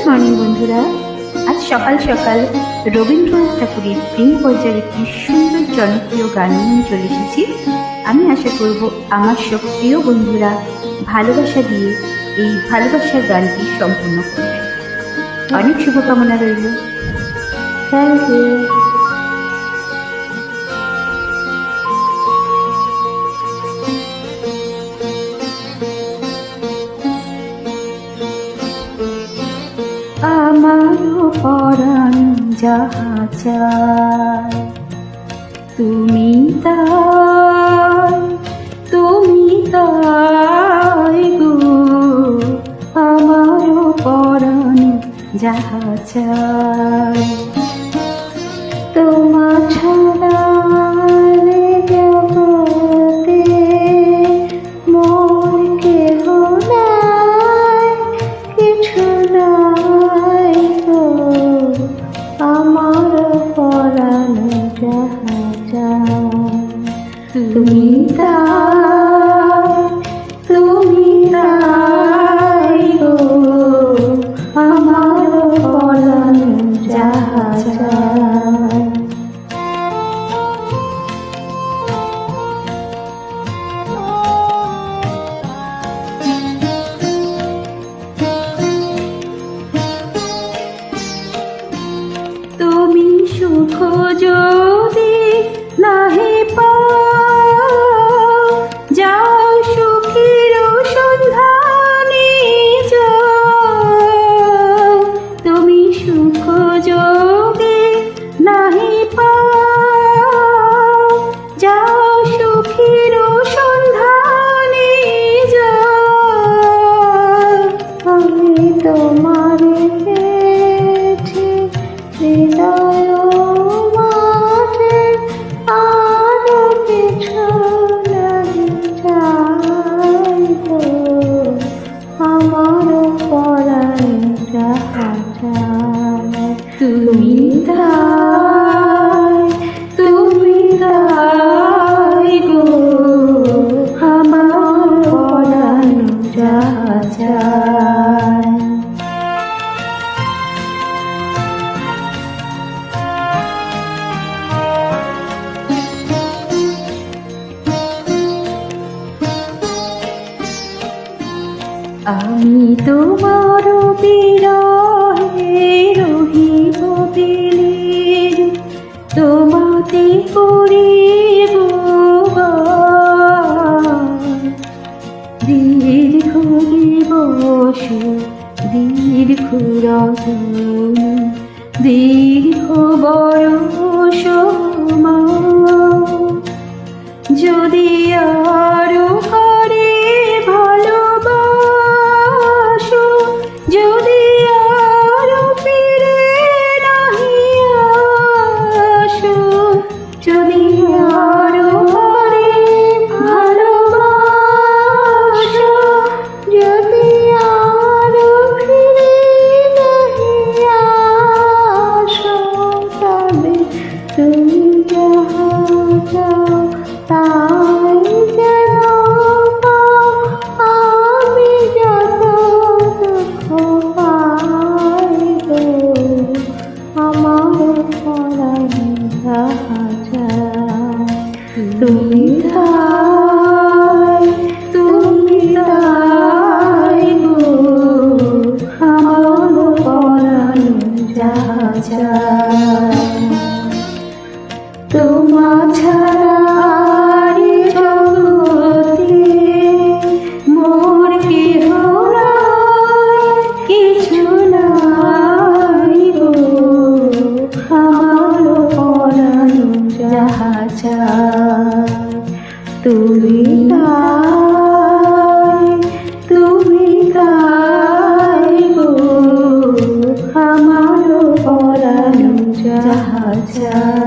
Morning বন্ধুরা, আজ সকাল সকাল রবীন্দ্রনাথ ঠাকুরের প্রেম পর্যায়ের একটি সুন্দর জনপ্রিয় গান নিয়ে চলে এসেছি। আমি আশা করব আমার সব প্রিয় বন্ধুরা ভালোবাসা দিয়ে এই ভালোবাসার গানটি সম্পূর্ণ করবে। অনেক শুভকামনা রইল। Thank you. আমারও পরাণ যাহা চায় তুমি তাই গো, আমারও পরাণ যাহা চায় তোমা ছাড়া জগতে মোর কেহ নাই, কিছু নাই গো, আমার পরাণ যাহা চায় তুমি তাই গো, আমারও পরাণ যাহা চায়। তুমি সুখ যদি নাহি পাও, যাও সুখীর সন্ধানে যাও। তুমি সুখ যদি নাহি পাও, যাও সুখীর সন্ধানে যাও। আমি তোমার পেয়েছি হৃদয় মাঝে, আরো কিছু নাহি চাই গো, আমার পরাণ যাহা চায় তুমি তাই গো, আমার পরাণ যাহা চায়। আমি তোমার বিরহে রহিব দিলের, তোমাতে করিব দীর্ঘ দিবস দীর্ঘ রজনী, দীর্ঘ বরষ যদি আরো হারে ভালোবাসো, যদি আরো ফিরে নাহি আসো, যদি আরো হারে ভালোবাসো, যদি আরো ফিরে নাহি আসো, তবে তুমি যাহা চাও তাই যেন পাও। আমি যত দুঃখ পাই গো, আমার পরাণ যাহা চায় তুমি তাই গো, আমার পরাণ যাহা চায়। তোমা ছাড়া জগতে মোর কেহ নাই, কিছু নাই গো, আমার পরাণ যাহা চায়। তুমি তাই গো, আমার পরাণ যাহা চায়।